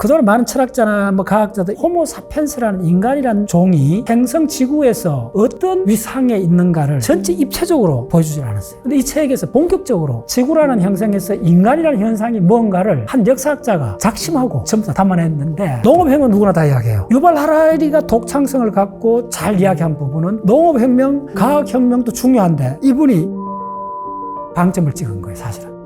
그동안 많은 철학자나 과학자들 호모사피엔스라는 인간이라는 종이 행성 지구에서 어떤 위상에 있는가를 전체 입체적으로 보여주질 않았어요. 근데 이 책에서 본격적으로 지구라는 형상에서 인간이라는 현상이 뭔가를 한 역사학자가 작심하고 전부 다 담아냈는데, 농업혁명 누구나 다 이야기해요. 유발 하라리가 독창성을 갖고 잘 이야기한 부분은 농업혁명, 과학혁명도 중요한데 이분이 방점을 찍은 거예요, 사실은.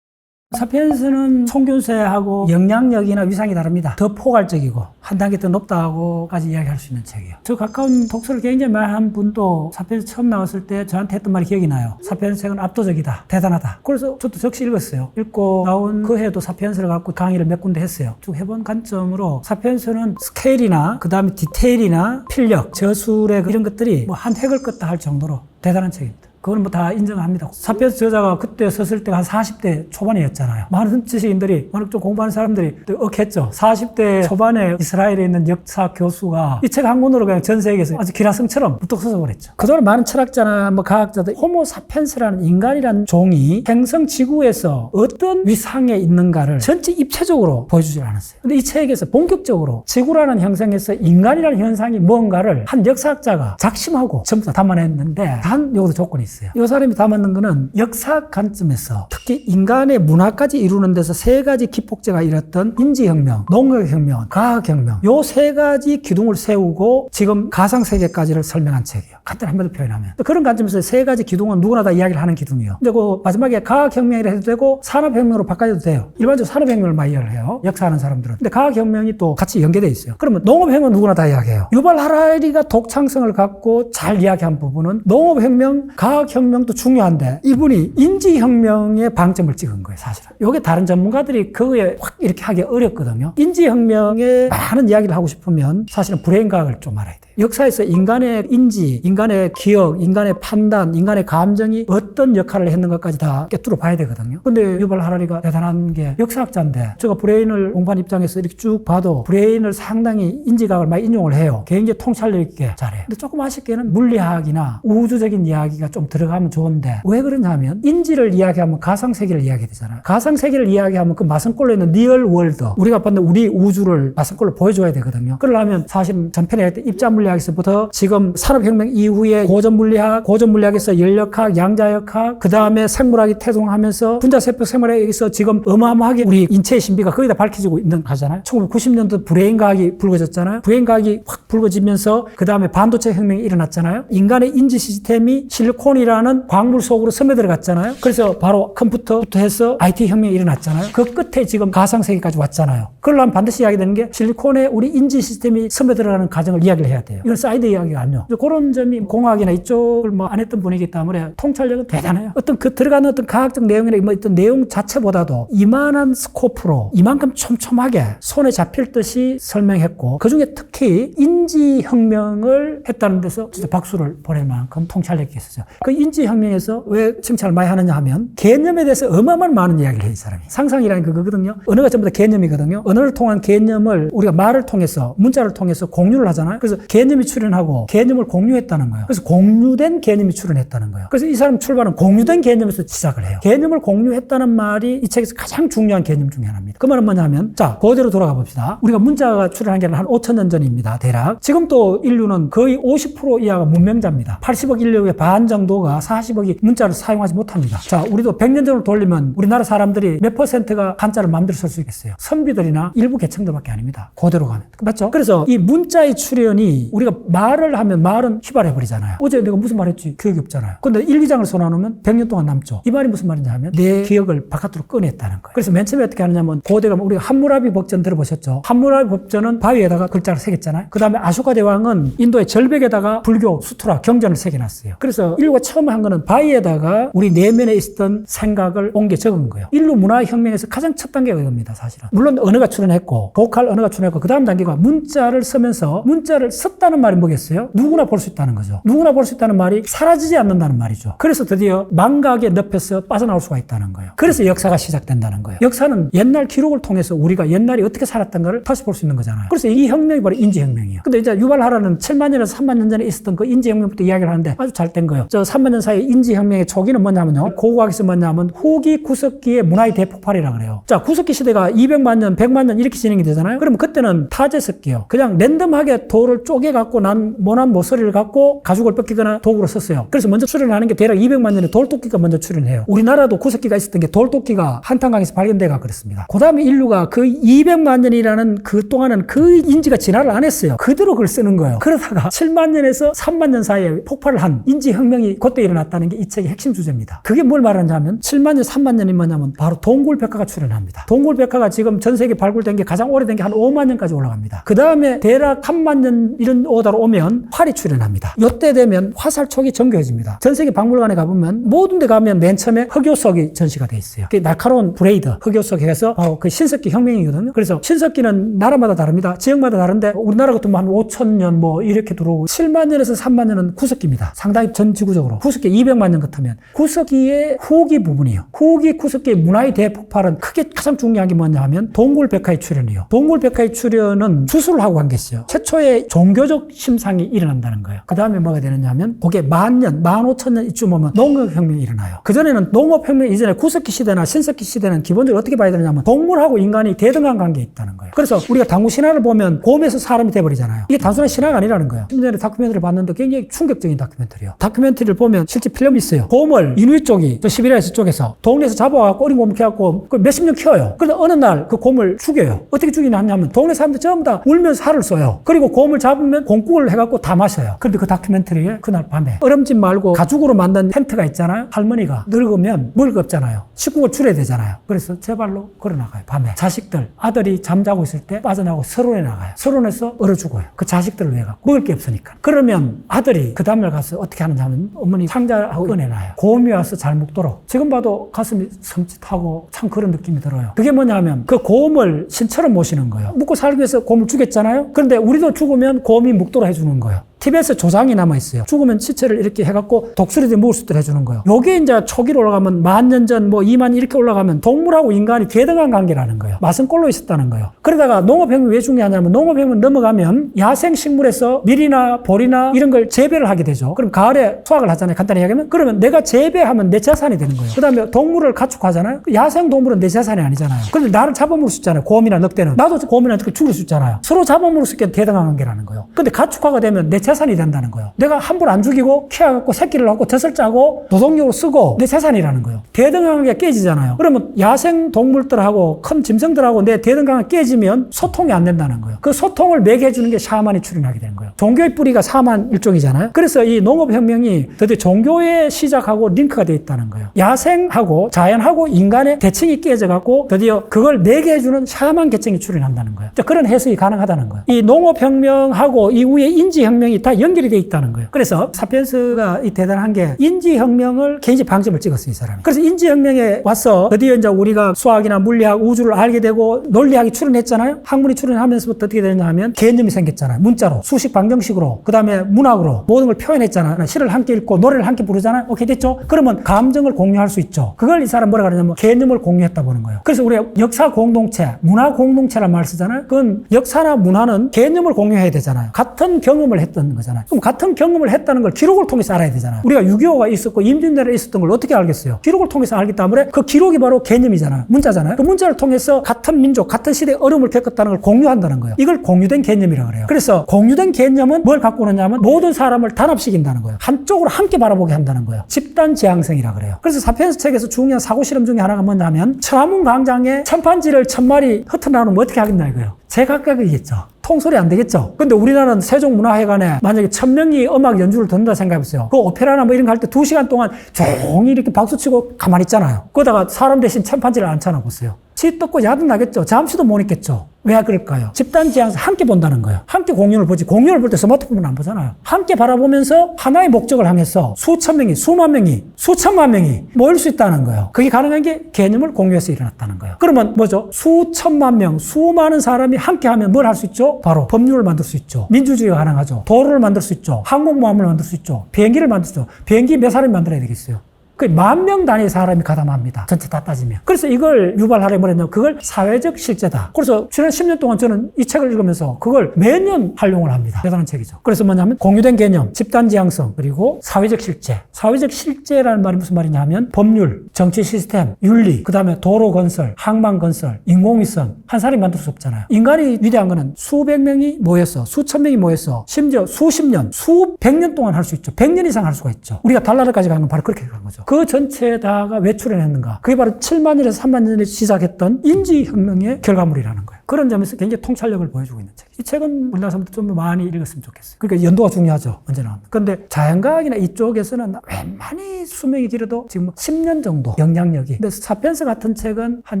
사피엔스는 총균세하고 영향력이나 위상이 다릅니다. 더 포괄적이고 한 단계 더 높다고까지 이야기할 수 있는 책이에요. 저 가까운 독서를 굉장히 많이 한 분도 사피엔스 처음 나왔을 때 저한테 했던 말이 기억이 나요. 사피엔스 책은 압도적이다, 대단하다. 그래서 저도 적시 읽었어요. 읽고 나온 그 해도 사피엔스를 갖고 강의를 몇 군데 했어요. 쭉 해본 관점으로 사피엔스는 스케일이나 그 다음에 디테일이나 필력, 저술의 이런 것들이 한 획을 껐다 할 정도로 대단한 책입니다. 그건 다 인정합니다. 사피엔스 저자가 그때 썼을 때가 한 40대 초반이었잖아요. 많은 지식인들이, 많은 좀 공부하는 사람들이 억했죠. 40대 초반에 이스라엘에 있는 역사 교수가 이 책 한 권으로 그냥 전 세계에서 아주 기라성처럼 부쩍 써버렸죠. 그동안 많은 철학자나 과학자들 호모사피엔스라는 인간이라는 종이 행성 지구에서 어떤 위상에 있는가를 전체 입체적으로 보여주질 않았어요. 근데 이 책에서 본격적으로 지구라는 형상에서 인간이라는 현상이 뭔가를 한 역사학자가 작심하고 전부 다 담아냈는데, 단 요것도 조건이 있어요. 이 사람이 담았는 거는 역사 관점에서 특히 인간의 문화까지 이루는 데서 세 가지 기폭제가 일었던 인지혁명, 농업혁명, 과학혁명, 요 세 가지 기둥을 세우고 지금 가상세계까지를 설명한 책이에요. 간단히 한마디로 표현하면. 그런 관점에서 세 가지 기둥은 누구나 다 이야기를 하는 기둥이에요. 근데 그 마지막에 과학혁명이라 해도 되고 산업혁명으로 바꿔도 돼요. 일반적으로 산업혁명을 많이 이야기를 해요, 역사하는 사람들은. 근데 과학혁명이 또 같이 연계되어 있어요. 그러면 농업혁명은 누구나 다 이야기해요. 유발 하라리가 독창성을 갖고 잘 이야기한 부분은 농업혁명, 과학혁명도 중요한데 이분이 인지혁명에 방점을 찍은 거예요, 사실은. 이게 다른 전문가들이 그거에 확 이렇게 하기 어렵거든요. 인지혁명에 많은 이야기를 하고 싶으면 사실은 브레인과학을 좀 알아야 돼요. 역사에서 인간의 인지, 인간의 기억, 인간의 판단, 인간의 감정이 어떤 역할을 했는가까지 다 꿰뚫어 봐야 되거든요. 근데 유발 하라리가 대단한 게 역사학자인데, 제가 브레인을 공부한 입장에서 이렇게 쭉 봐도 브레인을 상당히 인지과학을 많이 인용을 해요. 굉장히 통찰력 있게 잘해요. 근데 조금 아쉽게는 물리학이나 우주적인 이야기가 좀 들어가면 좋은데, 왜 그러냐면 인지를 이야기하면 가상세계를 이야기해야 되잖아요. 가상세계를 이야기하면 그 마성꼴로 있는 리얼 월드, 우리가 봤는 우리 우주를 마성꼴로 보여줘야 되거든요. 그러려면 사실 전편에 할 때 입자물리학에서부터 지금 산업혁명 이후에 고전물리학에서 연력학, 양자역학, 그 다음에 생물학이 태동하면서 분자세포 생물학에서 지금 어마어마하게 우리 인체의 신비가 거의 다 밝혀지고 있는 거잖아요. 1990년도 브레인과학이 불거졌잖아요. 브레인과학이 확 불거지면서 그 다음에 반도체 혁명이 일어났잖아요. 인간의 인지 시스템이 실리콘이라는 광물 속으로 스며들어갔잖아요. 그래서 바로 컴퓨터부터 해서 IT 혁명이 일어났잖아요. 그 끝에 지금 가상세계까지 왔잖아요. 그러려면 반드시 이야기되는 게 실리콘에 우리 인지 시스템이 스며들어가는 과정을 이야기를 해야 돼요. 이건 사이드 이야기가 아니에요. 그런 점이 공학이나 이쪽을 안 했던 분이기 때문에 통찰력은 대단해요. 어떤 그 들어가는 어떤 과학적 내용이나 어떤 내용 자체보다도 이만한 스코프로 이만큼 촘촘하게 손에 잡힐 듯이 설명했고, 그중에 특히 인지혁명을 했다는 데서 진짜 박수를 보낼 만큼 통찰력이 있었어요. 그 인지혁명에서 왜 칭찬을 많이 하느냐 하면 개념에 대해서 어마어마한 많은 이야기를 해요, 이 사람이. 상상이라는 그거거든요. 언어가 전부 다 개념이거든요. 언어를 통한 개념을 우리가 말을 통해서, 문자를 통해서 공유를 하잖아요. 그래서 개념이 출현하고 개념을 공유했다는 거예요. 그래서 공유된 개념이 출현했다는 거예요. 그래서 이 사람 출발은 공유된 개념에서 시작을 해요. 개념을 공유했다는 말이 이 책에서 가장 중요한 개념 중에 하나입니다. 그 말은 뭐냐 하면, 자, 그대로 돌아가 봅시다. 우리가 문자가 출현한 게 한 5,000년 전입니다, 대략. 지금 또 인류는 거의 50% 이하가 문명자입니다. 80억 인류의 반 정도가 40억이 문자를 사용하지 못합니다. 자, 우리도 100년 전으로 돌리면 우리나라 사람들이 몇 %가 한자를 마음대로 쓸 수 있겠어요? 선비들이나 일부 계층들밖에 아닙니다. 그대로 가면. 맞죠? 그래서 이 문자의 출현이, 우리가 말을 하면 말은 휘발해버리잖아요. 어제 내가 무슨 말 했지? 기억이 없잖아요. 근데 1, 2장을 써놔놓으면 100년 동안 남죠. 이 말이 무슨 말인지 하면 내 기억을 바깥으로 꺼냈다는 거예요. 그래서 맨 처음에 어떻게 하느냐면, 고대가 우리가 함무라비 법전 들어보셨죠? 함무라비 법전은 바위에다가 글자를 새겼잖아요. 그 다음에 아쇼카 대왕은 인도의 절벽에다가 불교, 수트라, 경전을 새겨놨어요. 그래서 인류가 처음 한 거는 바위에다가 우리 내면에 있었던 생각을 옮겨 적은 거예요. 인류 문화혁명에서 가장 첫 단계가 이겁니다, 사실은. 물론 언어가 출현했고, 보컬 언어가 출현했고, 그 다음 단계가 문자를 쓰면서, 문자를 썼다는 말이 뭐겠어요? 누구나 볼 수 있다는 거죠. 누구나 볼 수 있다는 말이 사라지지 않는다는 말이죠. 그래서 드디어 망각의 늪에서 빠져나올 수가 있다는 거예요. 그래서 역사가 시작된다는 거예요. 역사는 옛날 기록을 통해서 우리가 옛날에 어떻게 살았던가를 다시 볼 수 있는 거잖아요. 그래서 이 혁명이 바로 인지혁명이에요. 근데 이제 유발 하라는 7만 년에서 3만 년 전에 있었던 그 인지혁명부터 이야기를 하는데 아주 잘 된 거예요. 저 3만 년 사이 인지혁명의 초기는 뭐냐면요. 고고학에서 뭐냐면 후기 구석기의 문화의 대폭발이라고 그래요. 자, 구석기 시대가 200만 년, 100만 년 이렇게 진행이 되잖아요. 그러면 그때는 타제석기요. 그냥 랜덤하게 돌을 쪼개갖고 난 모난 모서리를 갖고 가죽을 벗기거나 도구로 썼어요. 그래서 먼저 출현하는 게 대략 200만 년에 돌도끼가 먼저 출현해요. 우리나라도 구석기가 있었던 게 돌도끼가 한탄강에서 발견돼가 그랬습니다. 그 다음에 인류가 그 200만 년이라는 그 동안은 그 인지가 진화를 안 했어요. 그대로 그걸 쓰는 거예요. 그러다가 7만 년에서 3만 년 사이에 폭발을 한 인지혁명이 그때 일어났다는 게 이 책의 핵심 주제입니다. 그게 뭘 말하냐면 7만 년, 3만 년이 뭐냐면 바로 동굴백화가 출현합니다. 동굴백화가 지금 전 세계 발굴된 게 가장 오래된 게 한 5만 년까지 올라갑니다. 그 다음에 대략 3만 년 이런 오다로 오면 활이 출현합니다. 이때 되면 화살촉이 정교해집니다. 전 세계 박물관에 가보면 모든 데 가면 맨 처음에 흑요석이 전시가 돼 있어요. 그 날카로운 브레이드, 흑요석 해서 그 신석기 혁명이거든요. 그래서 신석기는 나라마다 다릅니다. 지역마다 다른데 우리나라 같으면 한 5천 년 뭐 이렇게 들어오고 7만 년에서 3만 년은 구석기입니다. 상당히 전 지구적으로. 구석기 200만 년 같으면 구석기의 후기 부분이요. 후기 구석기의 문화의 대폭발은 크게 가장 중요한 게 뭐냐 하면 동굴백화의 출현이요. 동굴백화의 출현은 수술을 하고 한 게 있어요. 최초의 종교적 심상이 일어난다는 거예요. 그 다음에 뭐가 되느냐 하면 그게 10,000년, 15,000년 이쯤 오면 농업혁명이 일어나요. 그전에는 농업혁명 이전에 구석기 시대나 신석기 시대는 기본적으로 어떻게 봐야 되느냐면 동물하고 인간이 대등한 관계에 있다는 거예요. 그래서 우리가 당구 신화를 보면 곰에서 사람이 돼버리잖아요. 이게 단순한 신화가 아니라는 거예요. 좀 전에 다큐멘터리를 봤는데 굉장히 충격적인 다큐멘터리예요. 다큐멘터리를 보면 실제 필름이 있어요. 곰을 이누이 쪽이 저 시베리아에서 쪽에서 동네에서 잡아와갖고 어린 곰을 키워갖고 몇십 년 키워요. 그런데 어느 날 그 곰을 죽여요. 어떻게 죽이냐 하면 동네 사람들 전부 다 울면서 살을 쏘요. 그리고 곰을 잡으면 곰국을 해갖고 다 마셔요. 그런데 그 다큐멘터리에 그날 밤에 얼음집 말고 가죽으로 만든 텐트가 있잖아요. 할머니가 늙으면 먹을 거 없잖아요. 식구가 줄여야 되잖아요. 그래서 제 발로 걸어나가요. 밤에 자식들 아들이 잠자고 있을 때 빠져나가고 서론에 나가요. 서론에서 얼어 죽어요. 그 자식들을 위해 갖고 먹을 게 없으니까. 그러면 아들이 그 다음날 가서 어떻게 하느냐 하면 어머니 상자하고 꺼내놔요. 곰이 와서 잘 먹도록. 지금 봐도 가슴이 섬찟하고 참 그런 느낌이 들어요. 그게 뭐냐 하면 그 곰을 신처럼 모시는 거예요. 먹고 살기 위해서 곰을 죽였잖아요. 그런데 우리도 죽으면 곰이 먹도록 해주는 거예요. 티벳에 조상이 남아있어요. 죽으면 시체를 이렇게 해갖고 독수리들이 먹을 수 있도록 해주는 거예요. 요게 이제 초기로 올라가면 10,000년 전, 뭐 2만 이렇게 올라가면 동물하고 인간이 대등한 관계라는 거예요. 맛은 꼴로 있었다는 거예요. 그러다가 농업혁명이 왜 중요하냐면 농업혁명 넘어가면 야생식물에서 밀이나 보리나 이런 걸 재배를 하게 되죠. 그럼 가을에 수확을 하잖아요. 간단히 얘기하면. 그러면 내가 재배하면 내 재산이 되는 거예요. 그 다음에 동물을 가축하잖아요. 야생동물은 내 재산이 아니잖아요. 그런데 나를 잡아먹을 수 있잖아요. 곰이나 늑대는. 나도 곰이나 늑대 죽일 수 있잖아요. 서로 잡아먹을 수 있게 대등한 관계라는 거예요. 근데 가축화가 되면 내 재산이 된다는 거예요. 내가 함부로 안 죽이고 키워갖고 새끼를 낳고 젖을 짜고 노동력으로 쓰고 내 재산이라는 거예요. 대등관계가 깨지잖아요. 그러면 야생 동물들하고 큰 짐승들하고 내 대등관계가 깨지면 소통이 안 된다는 거예요. 그 소통을 매개해주는 게 샤만이 출현하게 되는 거예요. 종교의 뿌리가 샤만 일종이잖아요. 그래서 이 농업혁명이 드디어 종교의 시작하고 링크가 되어 있다는 거예요. 야생하고 자연하고 인간의 대칭이 깨져갖고 드디어 그걸 매개해주는 샤만 계층이 출현한다는 거예요. 그런 해석이 가능하다는 거예요. 이 농업혁명하고 이후에 인지혁명이 다 연결이 되어 있다는 거예요. 그래서 사피엔스가 이 대단한 게 인지혁명을 굉장히 방점을 찍었어요, 이 사람이. 그래서 인지혁명에 와서 드디어 이제 우리가 수학이나 물리학, 우주를 알게 되고 논리학이 출현했잖아요. 학문이 출현하면서부터 어떻게 되냐 하면 개념이 생겼잖아요. 문자로, 수식 방정식으로, 그 다음에 문학으로 모든 걸 표현했잖아요. 시를 함께 읽고 노래를 함께 부르잖아요. 오케이, 됐죠? 그러면 감정을 공유할 수 있죠. 그걸 이 사람 뭐라 그러냐면 개념을 공유했다 보는 거예요. 그래서 우리가 역사 공동체, 문화 공동체라는 말을 쓰잖아요. 그건 역사나 문화는 개념을 공유해야 되잖아요. 같은 경험을 했던 거잖아요. 그럼 같은 경험을 했다는 걸 기록을 통해서 알아야 되잖아요. 우리가 6.25가 있었고 임진왜란이 있었던 걸 어떻게 알겠어요? 기록을 통해서 알기 때문에 그 기록이 바로 개념이잖아요. 문자잖아요. 그 문자를 통해서 같은 민족, 같은 시대의 어려움을 겪었다는 걸 공유한다는 거예요. 이걸 공유된 개념이라고 그래요. 그래서 공유된 개념은 뭘 갖고 오느냐면 모든 사람을 단합시킨다는 거예요. 한쪽으로 함께 바라보게 한다는 거예요. 집단 지향성이라고 그래요. 그래서 사피엔스 책에서 중요한 사고 실험 중에 하나가 뭐냐면 천안문 광장에 침판지를 1000마리 흩어나오면 어떻게 하겠나 이거예요. 제각각이겠죠. 통솔이 안 되겠죠. 근데 우리나라는 세종문화회관에 만약에 1000명이 음악 연주를 듣는다 생각해보세요. 그 오페라나 뭐 이런 거 할 때 2시간 동안 조용히 이렇게 박수치고 가만히 있잖아요. 그러다가 사람 대신 침판지를 앉혀놔 보세요. 지 떴고 야도 나겠죠. 잠시도 못 있겠죠. 왜 그럴까요? 집단 지향에서 함께 본다는 거예요. 함께 공연을 보지. 공연을 볼 때 스마트폰은 안 보잖아요. 함께 바라보면서 하나의 목적을 향해서 수천 명이, 수만 명이, 수천만 명이 모일 수 있다는 거예요. 그게 가능한 게 개념을 공유해서 일어났다는 거예요. 그러면 뭐죠? 수천만 명, 수많은 사람이 함께 하면 뭘 할 수 있죠? 바로 법률을 만들 수 있죠. 민주주의가 가능하죠. 도로를 만들 수 있죠. 항공모함을 만들 수 있죠. 비행기를 만들 수 있죠. 비행기 몇 사람이 만들어야 되겠어요? 그 10,000명 단위의 사람이 가담합니다. 전체 다 따지면. 그래서 이걸 유발하려 뭐랬냐면 그걸 사회적 실제다. 그래서 지난 10년 동안 저는 이 책을 읽으면서 그걸 매년 활용을 합니다. 대단한 책이죠. 그래서 뭐냐면 공유된 개념, 집단 지향성, 그리고 사회적 실제. 사회적 실제라는 말이 무슨 말이냐 하면 법률, 정치 시스템, 윤리, 그 다음에 도로 건설, 항만 건설, 인공위성. 한 사람이 만들 수 없잖아요. 인간이 위대한 거는 수백 명이 모여서, 수천 명이 모여서, 심지어 수십 년, 수백 년 동안 할 수 있죠. 100년 이상 할 수가 있죠. 우리가 달나라까지 가는 건 바로 그렇게 간 거죠. 그 전체에다가 왜 출연했는가? 그게 바로 7만 년에서 3만 년에 시작했던 인지혁명의 결과물이라는 거예요. 그런 점에서 굉장히 통찰력을 보여주고 있는 책. 이 책은 우리나라 사람들 좀 많이 읽었으면 좋겠어요. 그러니까 연도가 중요하죠. 언제나. 그런데 자연과학이나 이쪽에서는 웬만히 수명이 길어도 지금 10년 정도 영향력이. 근데 사피엔스 같은 책은 한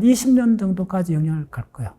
20년 정도까지 영향을 갈 거예요.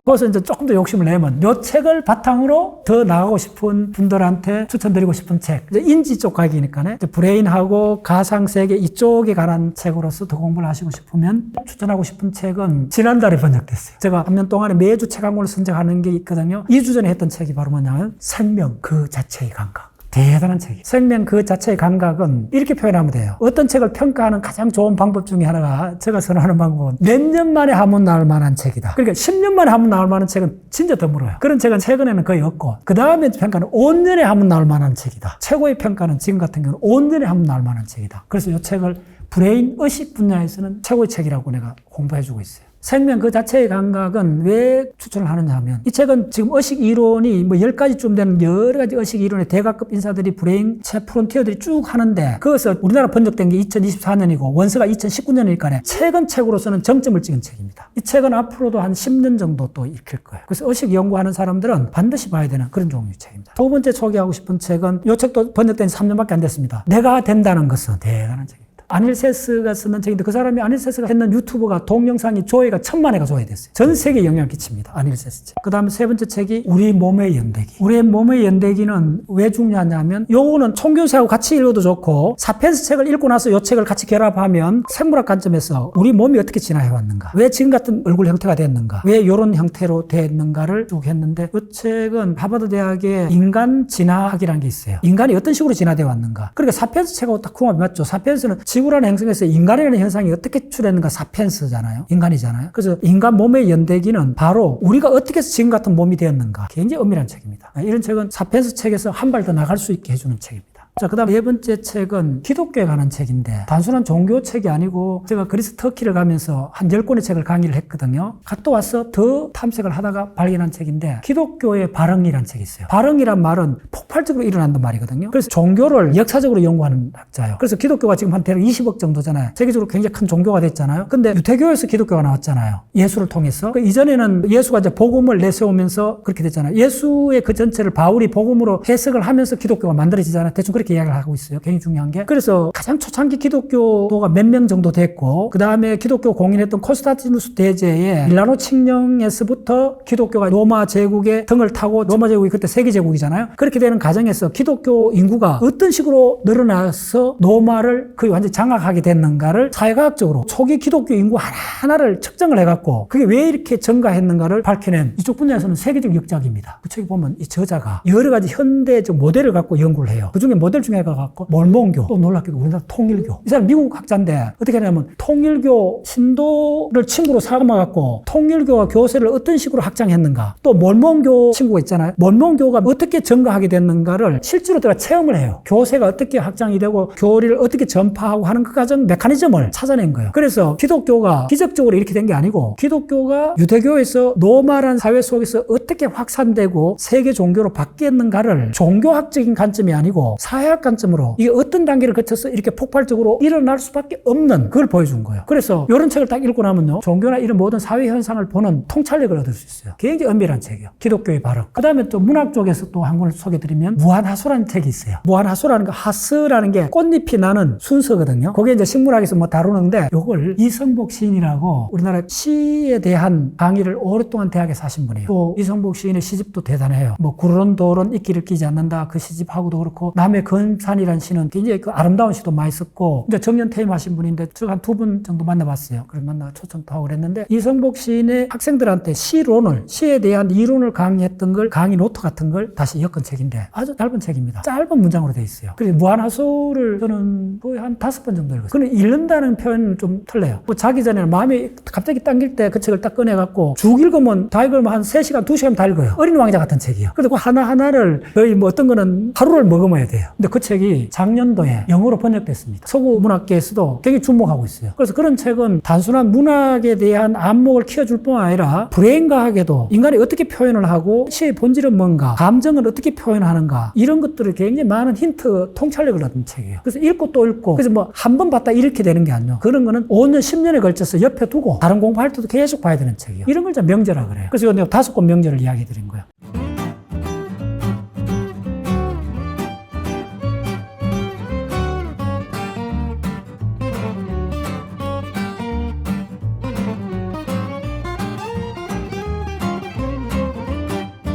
그래서 이제 조금 더 욕심을 내면 이 책을 바탕으로 더 나가고 싶은 분들한테 추천드리고 싶은 책. 이제 인지 쪽 과학이니까요. 브레인하고 가상세계 이쪽에 관한 책으로서 더 공부를 하시고 싶으면 추천하고 싶은 책은 지난달에 번역됐어요. 제가 3년 동안에 매주 책 한 권을 선정하는 게 있거든요. 2주 전에 했던 책이 바로 뭐냐면 생명 그 자체의 감각. 대단한 책이에요. 생명 그 자체의 감각은 이렇게 표현하면 돼요. 어떤 책을 평가하는 가장 좋은 방법 중에 하나가 제가 선호하는 방법은 몇 년 만에 한 번 나올 만한 책이다. 그러니까 10년 만에 한 번 나올 만한 책은 진짜 드물어요. 그런 책은 최근에는 거의 없고 그 다음에 평가는 5년에 한 번 나올 만한 책이다. 최고의 평가는 지금 같은 경우는 5년에 한 번 나올 만한 책이다. 그래서 이 책을 브레인 의식 분야에서는 최고의 책이라고 내가 공부해주고 있어요. 생명 그 자체의 감각은 왜 추천을 하느냐 하면 이 책은 지금 의식 이론이 뭐 10가지쯤 되는 여러 가지 의식 이론의 대가급 인사들이 브레인 프론티어들이 쭉 하는데 그것을 우리나라 번역된 게 2024년이고 원서가 2019년이니까 최근 책으로서는 정점을 찍은 책입니다. 이 책은 앞으로도 한 10년 정도 또 읽힐 거예요. 그래서 의식 연구하는 사람들은 반드시 봐야 되는 그런 종류의 책입니다. 두 번째 소개하고 싶은 책은 이 책도 번역된 지 3년밖에 안 됐습니다. 내가 된다는 것은 대단한 책입니다. 아닐세스가 쓰는 책인데 그 사람이 아닐세스가 했는 유튜브가 동영상이 조회가 1000만회가 조회됐어요. 전 세계에 영향을 끼칩니다. 아닐세스 책. 그 다음에 세 번째 책이 우리 몸의 연대기. 우리의 몸의 연대기는 왜 중요하냐면 요거는 총균세하고 같이 읽어도 좋고 사피엔스 책을 읽고 나서 요 책을 같이 결합하면 생물학 관점에서 우리 몸이 어떻게 진화해왔는가, 왜 지금 같은 얼굴 형태가 됐는가, 왜 이런 형태로 됐는가를 쭉 했는데 이 책은 하버드 대학의 인간 진화학이라는 게 있어요. 인간이 어떤 식으로 진화되어 왔는가. 그러니까 사피엔스 책하고 딱 궁합이 맞죠. 사피엔스는 지구라는 행성에서 인간이라는 현상이 어떻게 출현했는가 사피엔스잖아요. 인간이잖아요. 그래서 인간 몸의 연대기는 바로 우리가 어떻게 해서 지금 같은 몸이 되었는가. 굉장히 엄밀한 책입니다. 이런 책은 사피엔스 책에서 한 발 더 나갈 수 있게 해주는 책입니다. 자, 그 다음 네 번째 책은 기독교에 관한 책인데 단순한 종교 책이 아니고 제가 그리스 터키를 가면서 한 10권의 책을 강의를 했거든요. 갔다 와서 더 탐색을 하다가 발견한 책인데 기독교의 발흥이라는 책이 있어요. 발흥이란 말은 폭발적으로 일어난단 말이거든요. 그래서 종교를 역사적으로 연구하는 학자예요. 그래서 기독교가 지금 한 대략 20억 정도 잖아요. 세계적으로 굉장히 큰 종교가 됐잖아요. 근데 유태교에서 기독교가 나왔잖아요. 예수를 통해서. 그 이전에는 예수가 이제 복음을 내세우면서 그렇게 됐잖아요. 예수의 그 전체를 바울이 복음으로 해석을 하면서 기독교가 만들어지잖아요. 대충 그렇게 이야기를 하고 있어요. 굉장히 중요한 게. 그래서 가장 초창기 기독교도가 몇 명 정도 됐고 그 다음에 기독교 공인했던 콘스탄티누스 대제의 밀라노 칙령에서부터 기독교가 로마 제국의 등을 타고 로마 제국이 그때 세계 제국이잖아요. 그렇게 되는 과정에서 기독교 인구가 어떤 식으로 늘어나서 로마를 거의 완전히 장악하게 됐는가를 사회과학적으로 초기 기독교 인구 하나하나를 측정을 해갖고 그게 왜 이렇게 증가했는가를 밝혀낸 이쪽 분야에서는 세계적 역작입니다. 그 책에 보면 이 저자가 여러 가지 현대적 모델을 갖고 연구를 해요. 그 중에 모델 중에 갖고 몰몬교, 또 놀랍게도 우리나라 통일교. 이 사람 미국 학자인데 어떻게 하냐면 통일교 신도를 친구로 삼아갖고 통일교와 교세를 어떤 식으로 확장했는가. 또 몰몬교 친구가 있잖아요. 몰몬교가 어떻게 증가하게 됐는가를 실제로 내가 체험을 해요. 교세가 어떻게 확장이 되고 교리를 어떻게 전파하고 하는 그 과정 메커니즘을 찾아낸 거예요. 그래서 기독교가 기적적으로 이렇게 된 게 아니고 기독교가 유대교에서 노말한 사회 속에서 어떻게 확산되고 세계 종교로 바뀌었는가를 종교학적인 관점이 아니고 사회학 관점으로 이게 어떤 단계를 거쳐서 이렇게 폭발적으로 일어날 수밖에 없는 그걸 보여준 거예요. 그래서 이런 책을 딱 읽고 나면요. 종교나 이런 모든 사회 현상을 보는 통찰력을 얻을 수 있어요. 굉장히 엄밀한 책이에요. 기독교의 발흥. 그 다음에 또 문학 쪽에서 또 한 권을 소개드리면 무한하수라는 책이 있어요. 무한하수라는 거 하스라는 게 꽃잎이 나는 순서거든요. 그게 이제 식물학에서 뭐 다루는데 이걸 이성복 시인이라고 우리나라 시에 대한 강의를 오랫동안 대학에서 하신 분이에요. 또 이성복 시인의 시집도 대단해요. 뭐 구르론 도론 이끼를 끼지 않는다 그 시집하고도 그렇고 남의 건산이라는 시는 굉장히 그 아름다운 시도 많이 썼고, 이제 정년 퇴임하신 분인데 제가 한 2분 정도 만나봤어요. 그래서 만나 초청도 하고 그랬는데, 이성복 시인의 학생들한테 시에 대한 이론을 강의했던 걸 강의 노트 같은 걸 다시 엮은 책인데 아주 짧은 책입니다. 짧은 문장으로 돼 있어요. 그래서 무한하수를 저는 거의 한 5번 정도 읽었어요. 근데 읽는다는 표현은 좀 틀려요. 뭐 자기 전에는 마음이 갑자기 당길 때 그 책을 딱 꺼내갖고 쭉 읽으면 다 읽으면 한 3시간, 2시간 다 읽어요. 어린 왕자 같은 책이에요. 그래서 그 하나하나를 거의 뭐 어떤 거는 하루를 머금어야 돼요. 근데 그 책이 작년도에 영어로 번역됐습니다. 서구 문학계에서도 굉장히 주목하고 있어요. 그래서 그런 책은 단순한 문학에 대한 안목을 키워줄 뿐만 아니라 브레인 과학에도 인간이 어떻게 표현을 하고 시의 본질은 뭔가, 감정을 어떻게 표현하는가, 이런 것들을 굉장히 많은 힌트, 통찰력을 얻은 책이에요. 그래서 읽고 또 읽고, 그래서 뭐 한 번 봤다 이렇게 되는 게 아니에요. 그런 거는 5년, 10년에 걸쳐서 옆에 두고 다른 공부할 때도 계속 봐야 되는 책이에요. 이런 걸 이제 명제라 그래요. 그래서 내가 5권 명제를 이야기 드린 거예요.